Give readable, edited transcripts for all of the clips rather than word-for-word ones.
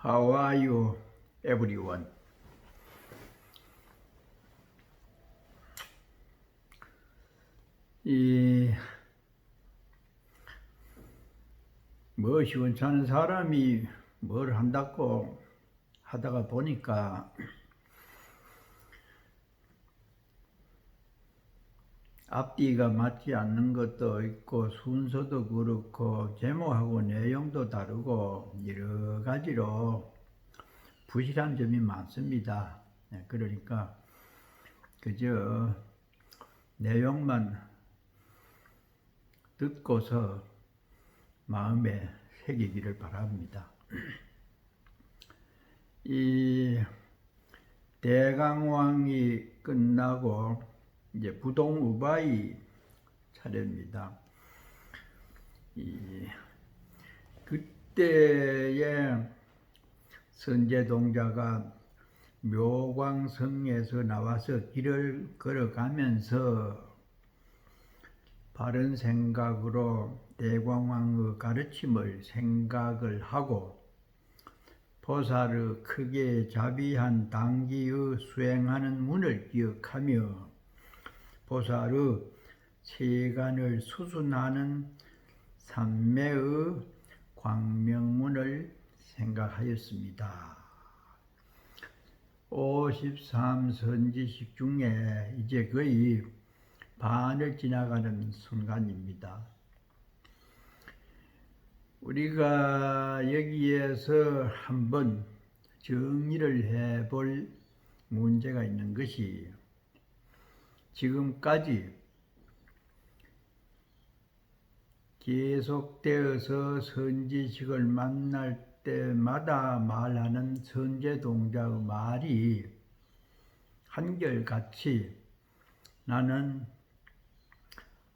How are you, everyone? 시원찮은 사람이 뭘 한다고 하다가 보니까 앞뒤가 맞지 않는 것도 있고 순서도 그렇고 제목하고 내용도 다르고 여러 가지로 부실한 점이 많습니다. 그러니까 그저 내용만 듣고서 마음에 새기기를 바랍니다. 이 대강왕이 끝나고 이제 부동우바이 차례입니다. 그때에 선제동자가 묘광성에서 나와서 길을 걸어가면서 바른 생각으로 대광왕의 가르침을 생각을 하고 보살의 크게 자비한 당기의 수행하는 문을 기억하며 보살의 세간을 수순하는 삼매의 광명문을 생각하였습니다. 53선지식 중에 이제 거의 반을 지나가는 순간입니다. 우리가 여기에서 한번 정리를 해볼 문제가 있는 것이 지금까지 계속되어서 선지식을 만날 때마다 말하는 선제동자의 말이 한결같이 나는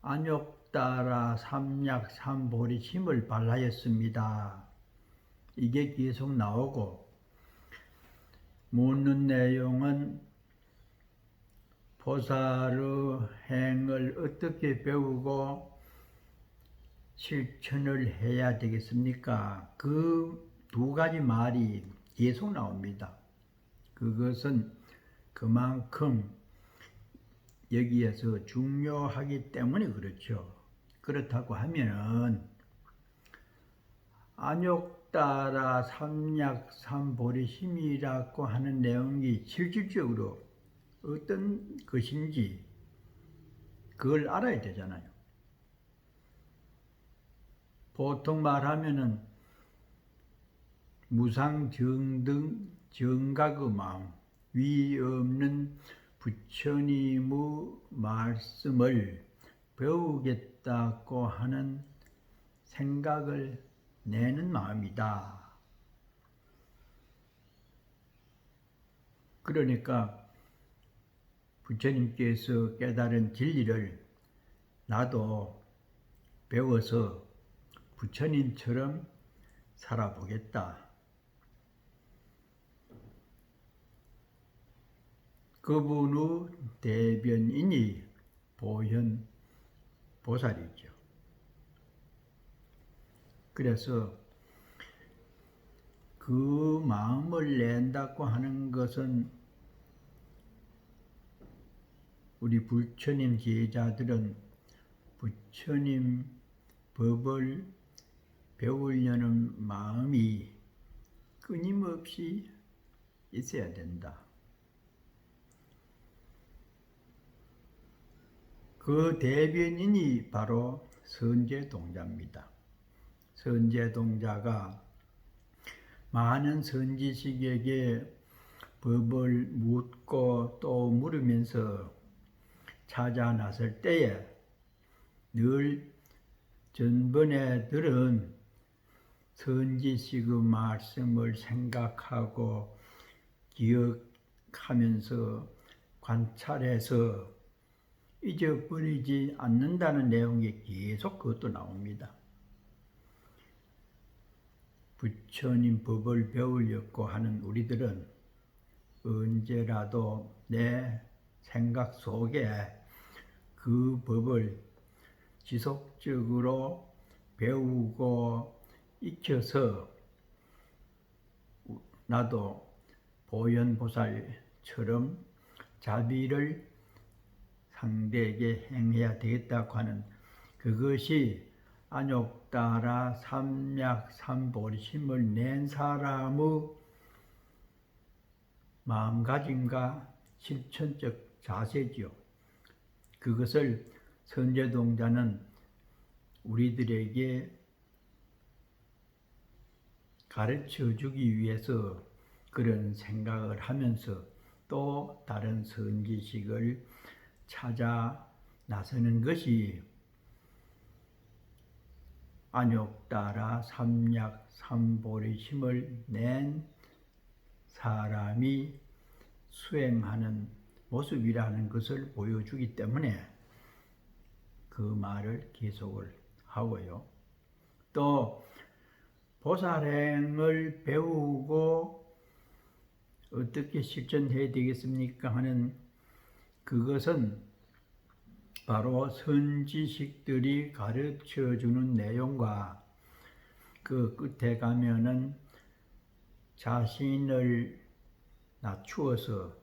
안욕따라 삼약 삼보리심을 발하였습니다. 이게 계속 나오고 묻는 내용은 보살의 행을 어떻게 배우고 실천을 해야 되겠습니까? 그 두 가지 말이 계속 나옵니다. 그것은 그만큼 여기에서 중요하기 때문에 그렇죠. 그렇다고 하면은 안욕따라 삼약 삼보리심이라고 하는 내용이 실질적으로 어떤 것인지 그걸 알아야 되잖아요. 보통 말하면은 무상정등 정각의 마음, 위 없는 부처님의 말씀을 배우겠다고 하는 생각을 내는 마음이다. 그러니까 부처님께서 깨달은 진리를 나도 배워서 부처님처럼 살아보겠다. 그분의 대변인이 보현 보살이죠. 그래서 그 마음을 낸다고 하는 것은 우리 부처님 제자들은 부처님 법을 배우려는 마음이 끊임없이 있어야 된다. 그 대변인이 바로 선제동자입니다. 선제동자가 많은 선지식에게 법을 묻고 또 물으면서 찾아 나설 때에 늘 전번에 들은 선지식의 말씀을 생각하고 기억하면서 관찰해서 잊어버리지 않는다는 내용이 계속 그것도 나옵니다. 부처님 법을 배우려고 하는 우리들은 언제라도 내 생각 속에 그 법을 지속적으로 배우고 익혀서 나도 보현보살처럼 자비를 상대에게 행해야 되겠다고 하는 그것이 안욕따라 삼약삼보리심을 낸 사람의 마음가짐과 실천적 자세지요. 그것을 선제동자는 우리들에게 가르쳐주기 위해서 그런 생각을 하면서 또 다른 선지식을 찾아 나서는 것이 안욕따라 삼약삼보리심을 낸 사람이 수행하는 모습이라는 것을 보여주기 때문에 그 말을 계속을 하고요. 또 보살행을 배우고 어떻게 실천해야 되겠습니까 하는 그것은 바로 선지식들이 가르쳐주는 내용과 그 끝에 가면은 자신을 낮추어서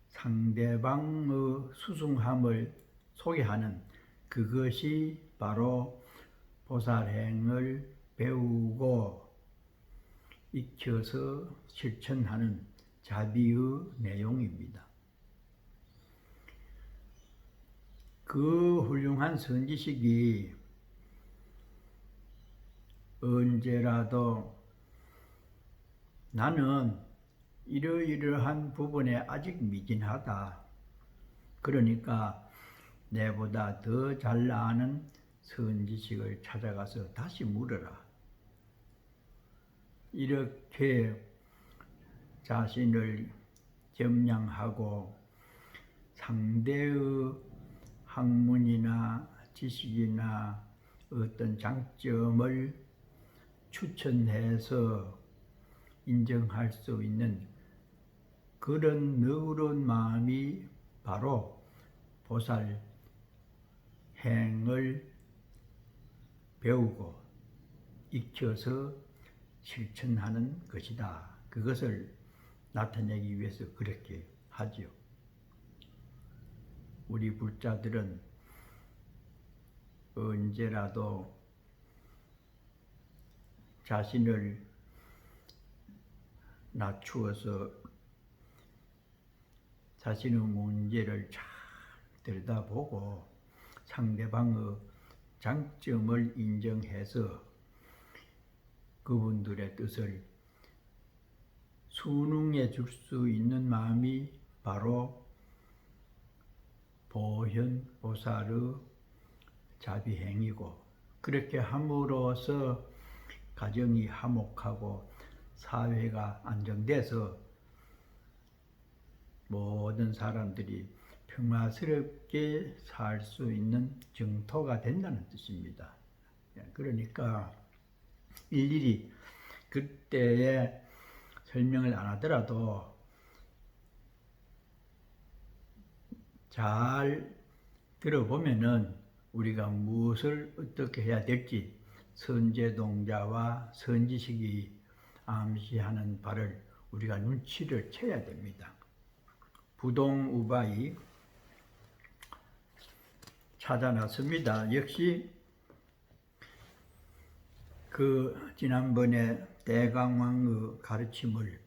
상대방의 수승함을 소개하는 그것이 바로 보살행을 배우고 익혀서 실천하는 자비의 내용입니다. 그 훌륭한 선지식이 언제라도 나는 이러이러한 부분에 아직 미진하다. 그러니까 내보다 더 잘 아는 선지식을 찾아가서 다시 물어라. 이렇게 자신을 점량하고 상대의 학문이나 지식이나 어떤 장점을 추천해서 인정할 수 있는 그런 너그러운 마음이 바로 보살 행을 배우고 익혀서 실천하는 것이다. 그것을 나타내기 위해서 그렇게 하지요. 우리 불자들은 언제라도 자신을 낮추어서 자신의 문제를 잘 들여다보고 상대방의 장점을 인정해서 그분들의 뜻을 순응해 줄 수 있는 마음이 바로 보현보살의 자비행이고, 그렇게 함으로써 가정이 화목하고 사회가 안정돼서 모든 사람들이 평화스럽게 살 수 있는 정토가 된다는 뜻입니다. 그러니까 일일이 그때의 설명을 안 하더라도 잘 들어보면은 우리가 무엇을 어떻게 해야 될지 선제동자와 선지식이 암시하는 바를 우리가 눈치를 채야 됩니다. 부동우바이 찾아 나섭니다. 역시 그 지난번에 대강왕의 가르침을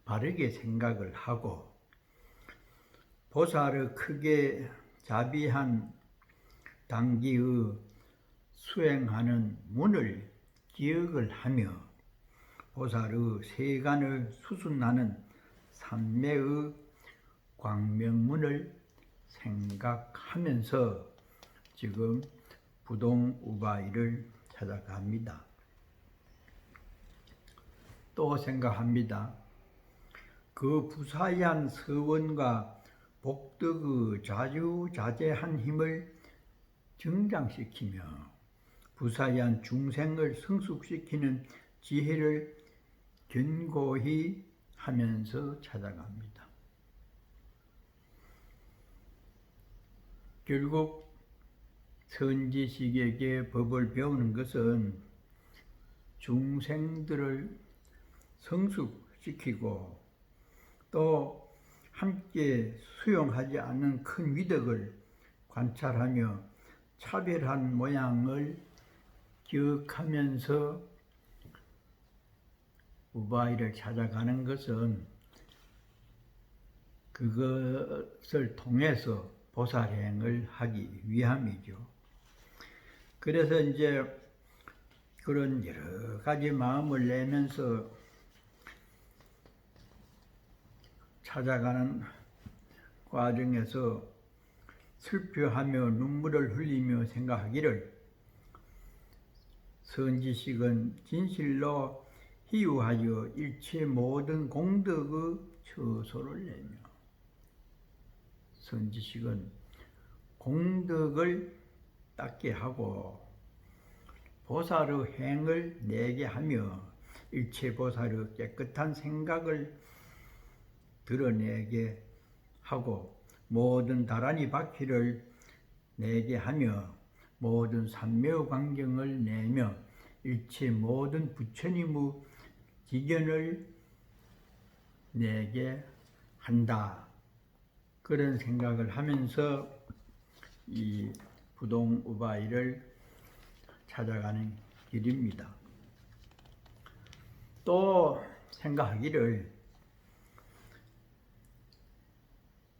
바르게 생각을 하고 보살의 크게 자비한 당기의 수행하는 문을 기억을 하며 보살의 세간을 수순하는 삼매의 광명문을 생각하면서 지금 부동우바이를 찾아갑니다. 또 생각합니다. 그 부사한 서원과 복덕의 자주자재한 힘을 증장시키며 부사한 중생을 성숙시키는 지혜를 견고히 하면서 찾아갑니다. 결국 선지식에게 법을 배우는 것은 중생들을 성숙시키고 또 함께 수용하지 않는 큰 위덕을 관찰하며 차별한 모양을 기억하면서 우바이를 찾아가는 것은 그것을 통해서 보살행을 하기 위함이죠. 그래서 이제 그런 여러 가지 마음을 내면서 찾아가는 과정에서 슬퍼하며 눈물을 흘리며 생각하기를 선지식은 진실로 희유하여 일체 모든 공덕의 처소를 내며 선지식은 공덕을 닦게 하고 보살의 행을 내게 하며 일체 보살의 깨끗한 생각을 드러내게 하고 모든 다란이 바퀴를 내게 하며 모든 삼매의 광경을 내며 일체 모든 부처님의 지견을 내게 한다. 그런 생각을 하면서 이 부동우바이를 찾아가는 길입니다. 또 생각하기를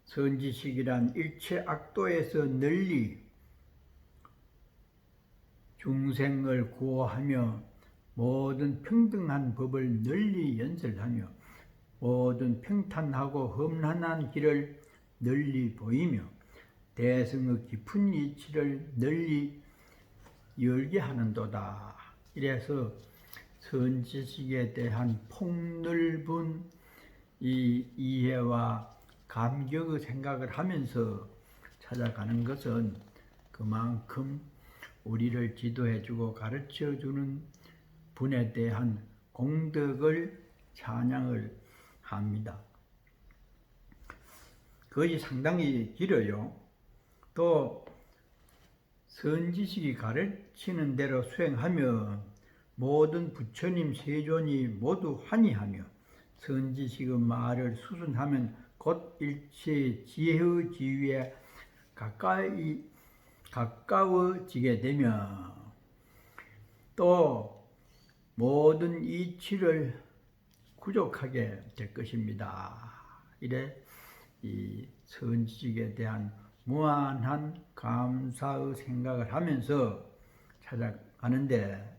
선지식이란 일체 악도에서 널리 중생을 구호하며 모든 평등한 법을 널리 연설하며 모든 평탄하고 험난한 길을 널리 보이며 대승의 깊은 이치를 널리 열게 하는도다. 이래서 선지식에 대한 폭넓은 이 이해와 감격의 생각을 하면서 찾아가는 것은 그만큼 우리를 지도해주고 가르쳐주는 분에 대한 공덕을 찬양을 합니다. 그것이 상당히 길어요. 또 선지식이 가르치는 대로 수행하며 모든 부처님 세존이 모두 환희하며 선지식의 말을 수순하면 곧 일체 지혜의 지위에 가까워지게 되며 또 모든 이치를 구족하게 될 것입니다. 이래 이 선지식에 대한 무한한 감사의 생각을 하면서 찾아가는데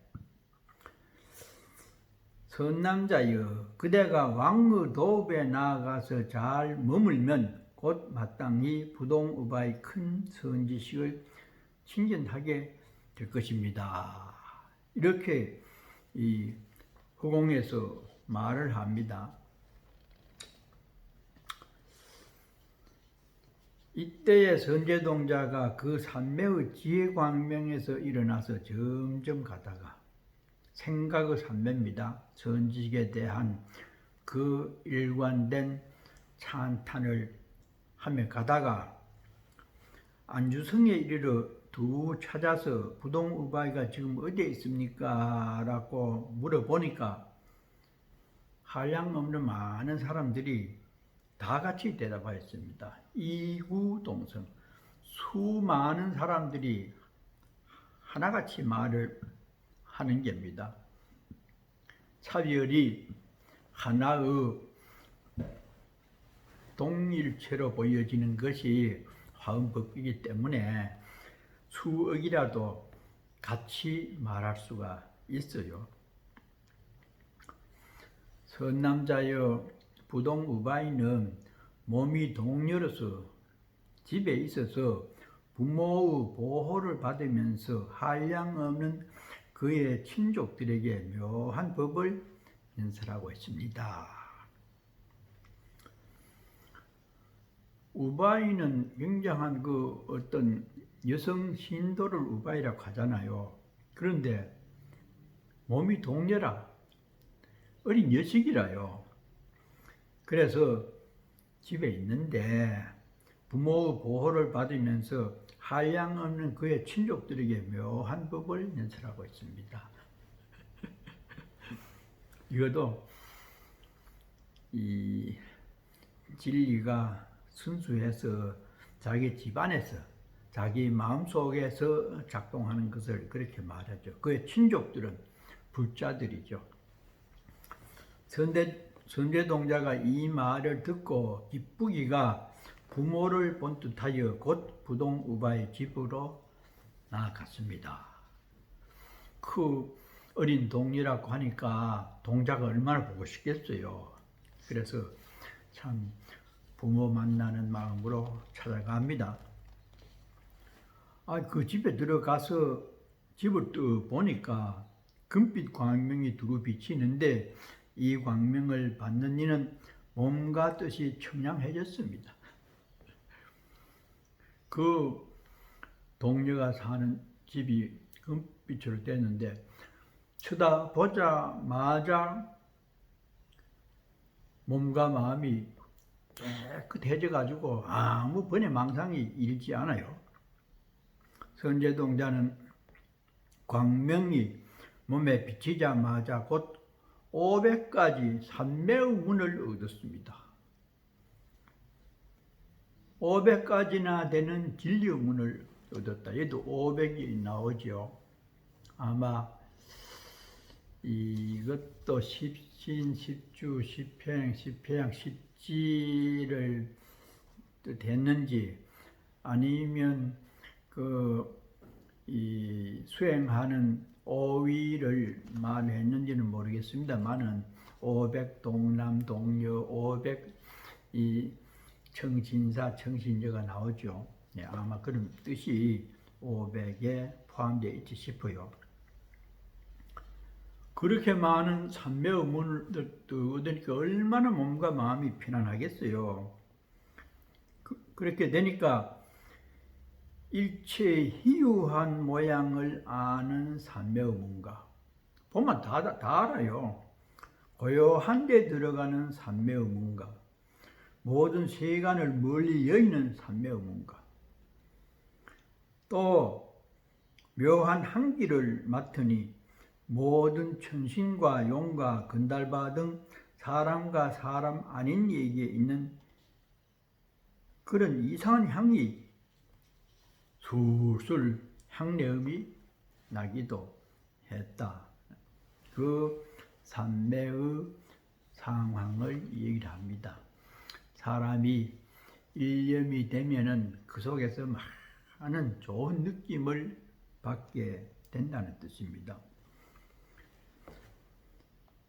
선남자여 그대가 왕의 도읍에 나아가서 잘 머물면 곧 마땅히 부동우바의 큰 선지식을 친견하게 될 것입니다. 이렇게 이 후공에서 말을 합니다. 이때의 선제동자가 그 삼매의 지혜광명에서 일어나서 점점 가다가 생각의 삼매입니다. 선지식에 대한 그 일관된 찬탄을 하며 가다가 안주성에 이르러 두 찾아서 부동우바이가 지금 어디에 있습니까? 라고 물어보니까 한량 없는 많은 사람들이 다 같이 대답하였습니다. 이구동성 수많은 사람들이 하나같이 말을 하는 겁니다. 차별이 하나의 동일체로 보여지는 것이 화엄법이기 때문에 수억이라도 같이 말할 수가 있어요. 선남자여 부동우바이는 몸이 동료로서 집에 있어서 부모의 보호를 받으면서 한량없는 그의 친족들에게 묘한 법을 연설하고 있습니다. 우바이는 굉장한 그 어떤 여성 신도를 우바이라고 하잖아요. 그런데 몸이 동녀라, 어린 여식이라요. 그래서 집에 있는데 부모의 보호를 받으면서 한량없는 그의 친족들에게 묘한 법을 연설하고 있습니다. 이것도 이 진리가 순수해서 자기 집안에서 자기 마음속에서 작동하는 것을 그렇게 말하죠. 그의 친족들은 불자들이죠. 선제동자가 이 말을 듣고 기쁘기가 부모를 본 듯하여 곧 부동우바의 집으로 나아갔습니다. 그 어린 동이라고 하니까 동자가 얼마나 보고 싶겠어요. 그래서 참 부모 만나는 마음으로 찾아갑니다. 그 집에 들어가서 집을 또 보니까 금빛 광명이 두루 비치는데 이 광명을 받는 이는 몸과 뜻이 청량해졌습니다. 그 동료가 사는 집이 금빛으로 됐는데 쳐다보자마자 몸과 마음이 깨끗해져가지고 아무 번의 망상이 일지 않아요. 선제동자는 광명이 몸에 비치자마자 곧 500가지 산매의 문을 얻었습니다. 500가지나 되는 진리의 문을 얻었다. 얘도 500이 나오죠. 아마 이것도 십신, 십주, 십행, 십회양, 십지를 됐는지 아니면 이 수행하는 오위를 말했는지는 모르겠습니다만은 500 동남 동녀, 500 이 청신사, 청신녀가 나오죠. 네, 아마 그런 뜻이 500에 포함되어 있지 싶어요. 그렇게 많은 산매의 문을 얻으니까 얼마나 몸과 마음이 편안하겠어요. 그렇게 되니까 일체의 희유한 모양을 아는 산매의 문가. 보면 다 알아요. 고요한 데 들어가는 산매의 문가. 모든 세간을 멀리 여의는 산매의 문가. 또 묘한 향기를 맡으니 모든 천신과 용과 건달바 등 사람과 사람 아닌 이에게 있는 그런 이상한 향이 술술 향내음이 나기도 했다. 그 산매의 상황을 얘기를 합니다. 사람이 일념이 되면은 그 속에서 많은 좋은 느낌을 받게 된다는 뜻입니다.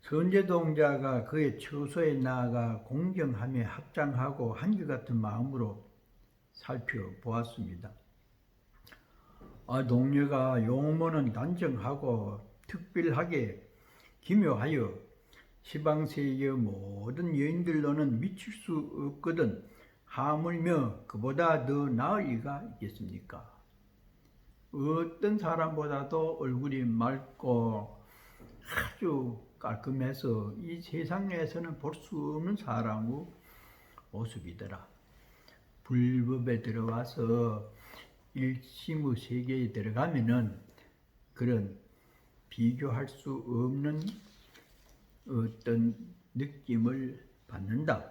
선제동자가 그의 처소에 나아가 공경하며 합장하고 한결같은 마음으로 살펴보았습니다. 동료가 용모는 단정하고 특별하게 기묘하여 시방세계의 모든 여인들로는 미칠 수 없거든 하물며 그보다 더 나을 리가 있겠습니까? 어떤 사람보다도 얼굴이 맑고 아주 깔끔해서 이 세상에서는 볼 수 없는 사람의 모습이더라. 불법에 들어와서 일심의 세계에 들어가면은 그런 비교할 수 없는 어떤 느낌을 받는다.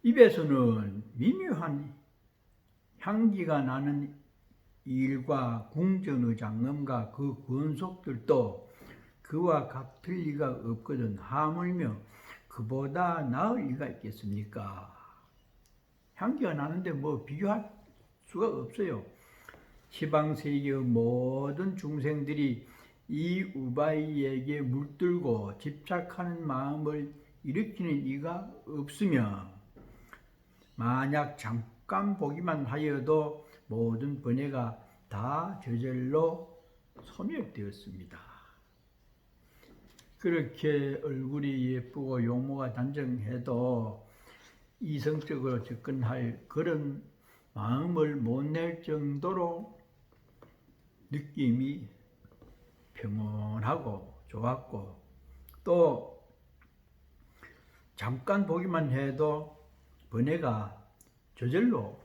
입에서는 미묘한 향기가 나는 일과 궁전의 장엄과 그 권속들도 그와 같을 리가 없거든 하물며 그보다 나을 리가 있겠습니까? 향기가 나는데 뭐 비교할 수가 없어요. 시방세계의 모든 중생들이 이 우바이에게 물들고 집착하는 마음을 일으키는 이가 없으며 만약 잠깐 보기만 하여도 모든 번뇌가 다 저절로 소멸되었습니다. 그렇게 얼굴이 예쁘고 용모가 단정해도 이성적으로 접근할 그런 마음을 못 낼 정도로 느낌이 평온하고 좋았고 또 잠깐 보기만 해도 번뇌가 저절로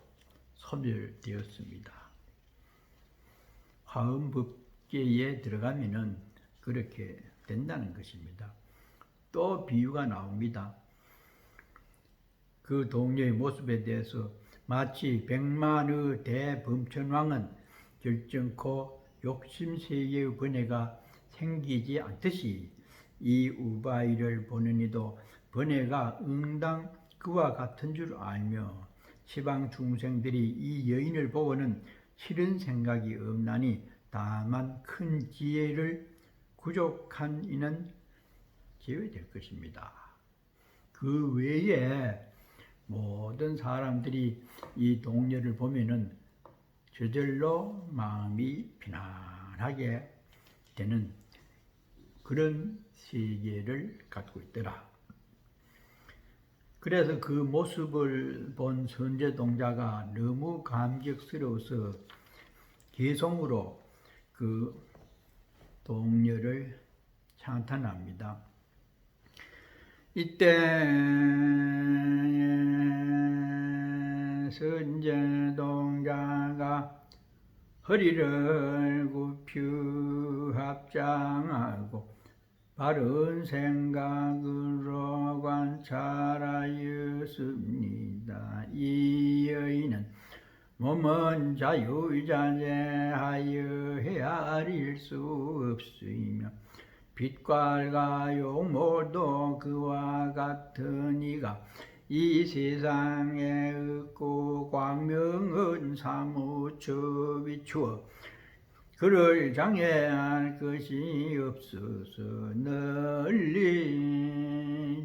소멸되었습니다. 화엄법계에 들어가면은 그렇게 된다는 것입니다. 또 비유가 나옵니다. 그 동료의 모습에 대해서 마치 백만의 대범천왕은 결정코 욕심세계의 번뇌가 생기지 않듯이 이 우바이를 보는 이도 번뇌가 응당 그와 같은 줄 알며 시방 중생들이 이 여인을 보고는 싫은 생각이 없나니 다만 큰 지혜를 부족한 이는 제외될 것입니다. 그 외에 모든 사람들이 이 동료를 보면은 저절로 마음이 편안하게 되는 그런 세계를 갖고 있더라. 그래서 그 모습을 본 선제동자가 너무 감격스러워서 개성으로 그 동료를 찬탄합니다. 이때 선제동자가 허리를 굽혀 합장하고 바른 생각으로 관찰하였습니다. 이 여인은 몸은 자유자재하여 헤아릴 수 없으며 빛깔과 용모도 그와 같은 이가 이 세상에 없고 광명은 사무쳐 비추어 그를 장애할 것이 없어서 널리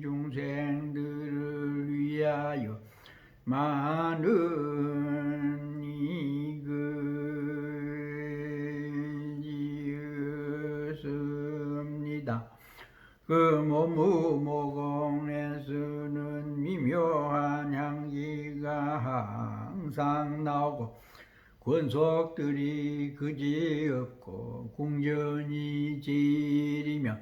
중생들을 위하여 많은 이글 지었습니다. 그 몸의 모공에서는 미묘한 향기가 항상 나오고 권속들이 그지없고 궁전이 지리며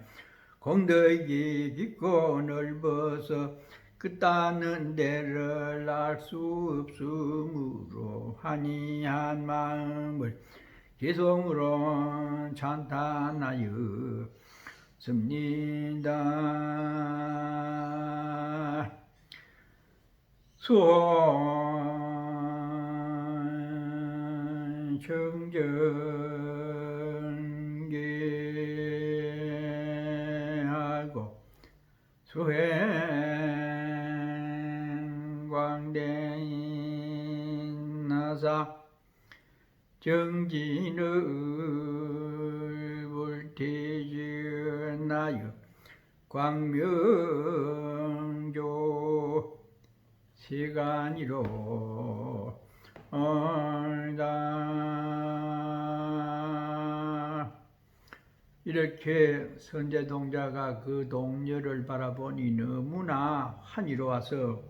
공덕이 깊고 넓어서 끝다는 데를 알 수 없으므로 환희한 마음을 개성으로 찬탄하였습니다. 수원 청정계하고 수행광대인 나사 정진을 불태지나여 광명조 시간이로 얼다. 이렇게 선제동자가 그 동료를 바라보니 너무나 환희로워서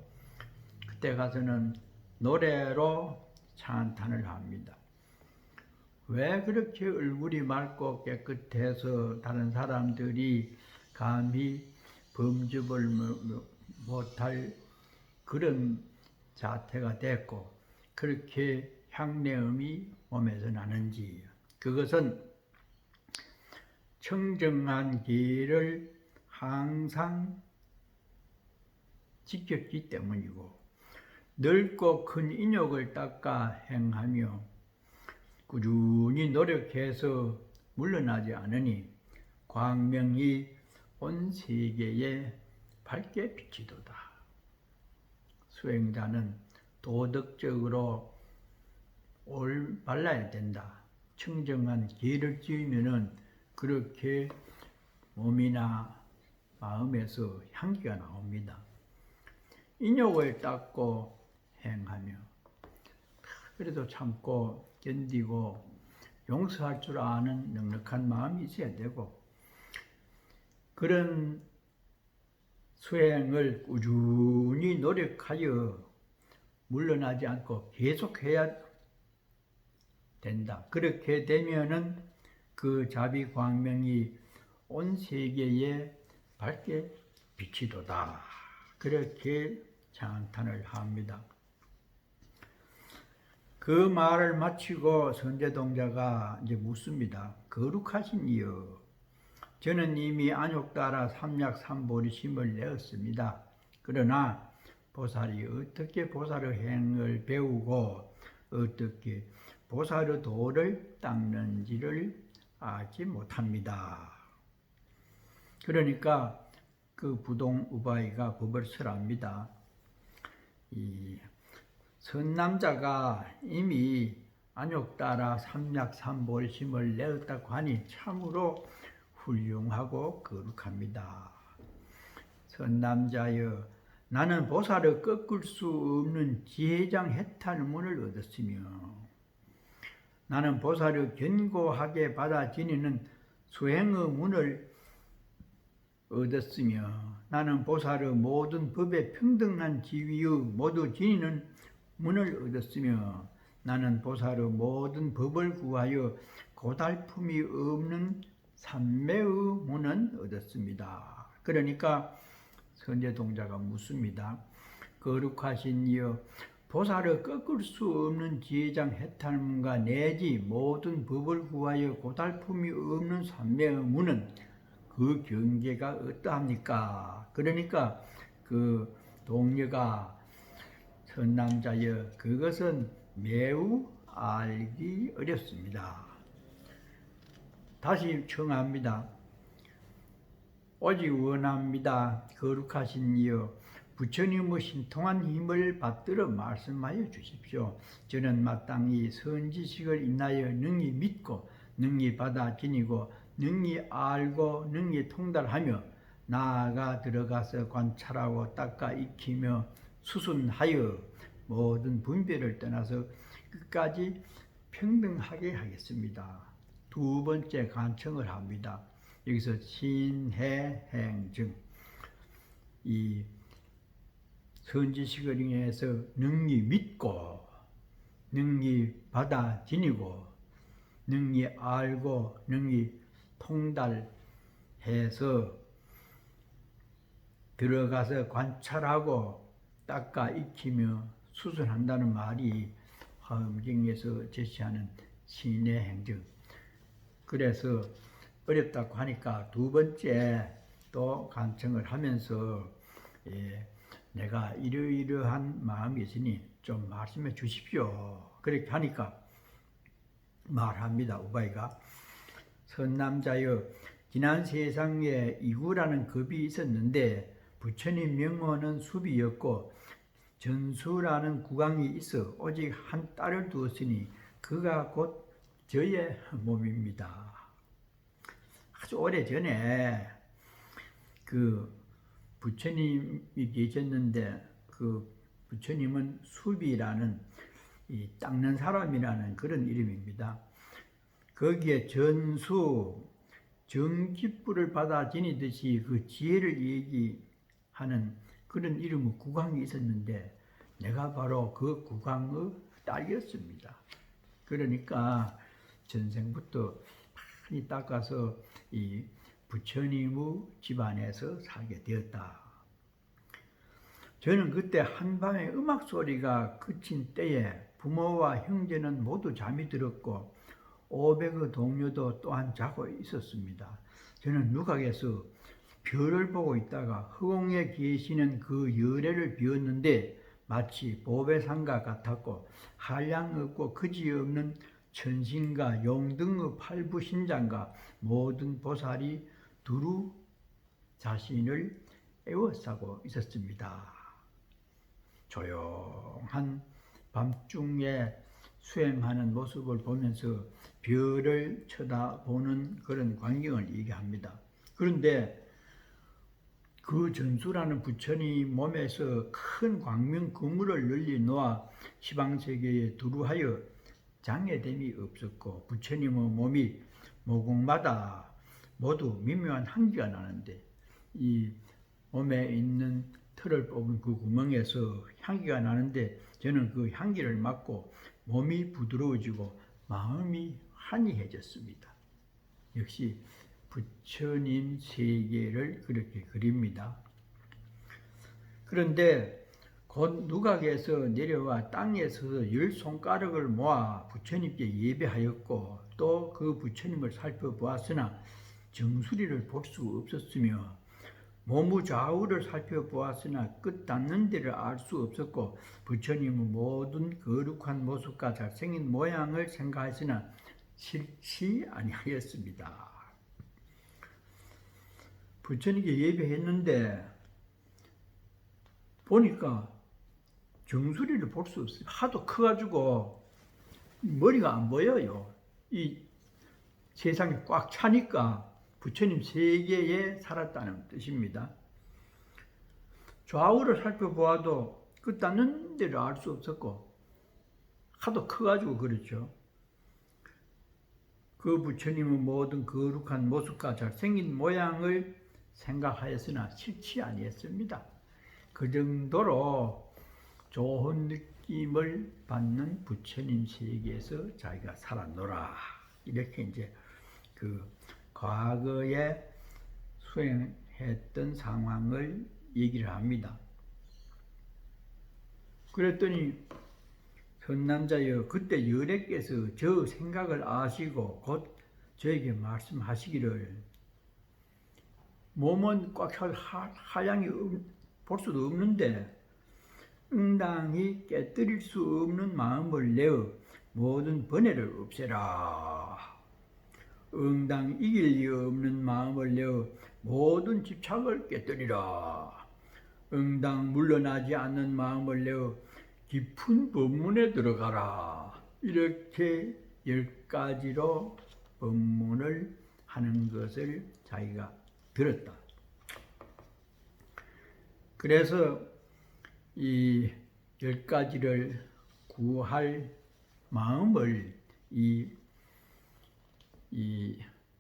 그때 가서는 노래로 찬탄을 합니다. 왜 그렇게 얼굴이 맑고 깨끗해서 다른 사람들이 감히 범접을 못할 그런 자태가 됐고 그렇게 향내음이 몸에서 나는지, 그것은 청정한 길을 항상 지켰기 때문이고 넓고 큰 인욕을 닦아 행하며 꾸준히 노력해서 물러나지 않으니 광명이 온 세계에 밝게 비치도다. 수행자는 도덕적으로 올바라야 된다. 청정한 길을 지으면은 그렇게 몸이나 마음에서 향기가 나옵니다. 인욕을 닦고 행하며 그래도 참고 견디고 용서할 줄 아는 넉넉한 마음이 있어야 되고, 그런 수행을 꾸준히 노력하여 물러나지 않고 계속해야 된다. 그렇게 되면은 그 자비 광명이 온 세계에 밝게 비치도다. 그렇게 장탄을 합니다. 그 말을 마치고 선제동자가 이제 묻습니다. 거룩하신 이여, 저는 이미 안욕 따라 삼약삼보리심을 내었습니다. 그러나 보살이 어떻게 보살의 행을 배우고 어떻게 보살의 도를 닦는지를 알지 못합니다. 그러니까 그 부동 우바이가 법을 설합니다. 이 선남자가 이미 안욕 따라 삼약삼보리심을 내었다고 하니 참으로 훌륭하고 거룩합니다. 선남자여, 나는 보살을 꺾을 수 없는 지혜장 해탈문을 얻었으며 나는 보살을 견고하게 받아 지니는 수행의 문을 얻었으며 나는 보살의 모든 법에 평등한 지위의 모두 지니는 문을 얻었으며 나는 보살의 모든 법을 구하여 고달픔이 없는 삼매의 문은 얻었습니다. 그러니까 선제동자가 묻습니다. 거룩하신 이여, 보살을 꺾을 수 없는 지혜장 해탈문과 내지 모든 법을 구하여 고달픔이 없는 삼매의 문은 그 경계가 어떠합니까? 그러니까 그 동료가 선남자여, 그것은 매우 알기 어렵습니다. 다시 청합니다. 오직 원합니다. 거룩하신 이여, 부처님의 신통한 힘을 받들어 말씀하여 주십시오. 저는 마땅히 선지식을 인하여 능히 믿고 능히 받아 지니고 능히 알고 능히 통달하며 나아가 들어가서 관찰하고 닦아 익히며 수순하여 모든 분별을 떠나서 끝까지 평등하게 하겠습니다. 두 번째 간청을 합니다. 여기서 신해행증, 이 선지식을 인해서 능히 믿고 능히 받아 지니고 능히 알고 능히 통달해서 들어가서 관찰하고 닦아 익히며 수순한다는 말이 화엄경에서 제시하는 신의 행정. 그래서 어렵다고 하니까 두 번째 또 간청을 하면서 내가 이러이러한 마음이 있으니 좀 말씀해 주십시오. 그렇게 하니까 말합니다. 우바이가 선남자여, 지난 세상에 이구라는 급이 있었는데 부처님 명호는 수비였고 전수라는 국왕이 있어 오직 한 딸을 두었으니 그가 곧 저의 몸입니다. 아주 오래전에 그 부처님이 계셨는데 그 부처님은 수비라는 이 닦는 사람이라는 그런 이름입니다. 거기에 전수, 정기불을 받아 지니듯이 그 지혜를 얘기하는 그런 이름의 국왕이 있었는데 내가 바로 그 국왕의 딸이었습니다. 그러니까 전생부터 많이 닦아서 이 부처님의 집안에서 살게 되었다. 저는 그때 한밤에 음악 소리가 그친 때에 부모와 형제는 모두 잠이 들었고 500의 동료도 또한 자고 있었습니다. 저는 누각에서 별을 보고 있다가 허공에 계시는 그 열애를 비웠는데 마치 보배상과 같았고 한량 없고 그지없는 천신과 용등의 팔부신장과 모든 보살이 두루 자신을 애워싸고 있었습니다. 조용한 밤중에 수행하는 모습을 보면서 별을 쳐다보는 그런 광경을 얘기합니다. 그런데 그 전수라는 부처님 몸에서 큰 광명 그물을 널리 놓아 시방세계에 두루하여 장애됨이 없었고 부처님의 몸이 모공마다 모두 미묘한 향기가 나는데 이 몸에 있는 털을 뽑은 그 구멍에서 향기가 나는데 저는 그 향기를 맡고 몸이 부드러워지고 마음이 환희해졌습니다. 역시 부처님 세계를 그렇게 그립니다. 그런데 곧 누각에서 내려와 땅에 서서 10손가락을 모아 부처님께 예배하였고 또 그 부처님을 살펴보았으나 정수리를 볼 수 없었으며 몸의 좌우를 살펴보았으나 끝 닿는 데를 알 수 없었고 부처님의 모든 거룩한 모습과 잘생긴 모양을 생각하였으나 싫지 아니하였습니다. 부처님께 예배했는데 보니까 정수리를 볼 수 없어요. 하도 커가지고 머리가 안 보여요. 이 세상에 꽉 차니까 부처님 세계에 살았다는 뜻입니다. 좌우를 살펴보아도 끝 닿는 데를 알 수 없었고 하도 커가지고 그렇죠. 그 부처님의 모든 거룩한 모습과 잘생긴 모양을 생각하였으나 싫지 아니했습니다. 그 정도로 좋은 느낌을 받는 부처님 세계에서 자기가 살았노라. 이렇게 이제 그 과거에 수행했던 상황을 얘기를 합니다. 그랬더니 선남자여 그때 여래께서 저 생각을 아시고 곧 저에게 말씀하시기를 몸은 꽉 하양이 볼 수도 없는데 응당히 깨뜨릴 수 없는 마음을 내어 모든 번뇌를 없애라. 응당 이길 리 없는 마음을 내어 모든 집착을 깨뜨리라. 응당 물러나지 않는 마음을 내어 깊은 법문에 들어가라. 이렇게 10가지로 법문을 하는 것을 자기가 들었다. 그래서 이 10가지를 구할 마음을 이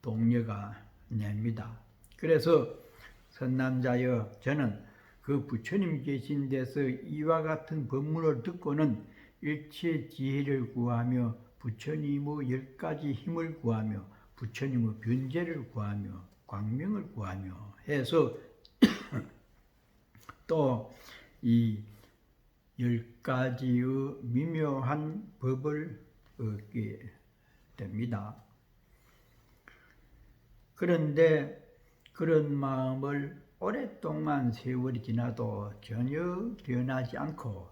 동료가 냅니다. 그래서 선남자여 저는 그 부처님 계신 데서 이와 같은 법문을 듣고는 일체 지혜를 구하며 부처님의 10가지 힘을 구하며 부처님의 변제를 구하며 광명을 구하며 해서 또 이 10가지의 미묘한 법을 얻게 됩니다. 그런데 그런 마음을 오랫동안 세월이 지나도 전혀 변하지 않고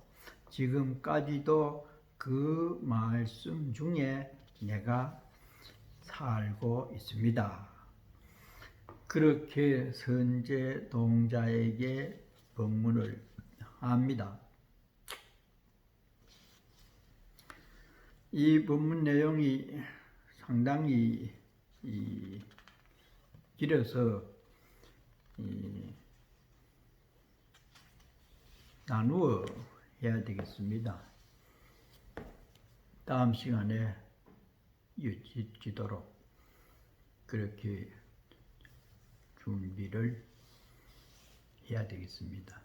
지금까지도 그 말씀 중에 내가 살고 있습니다. 그렇게 선제 동자에게 법문을 합니다. 이 법문 내용이 상당히 길어서 나누어 해야 되겠습니다. 다음 시간에 이어지도록 그렇게 준비를 해야 되겠습니다.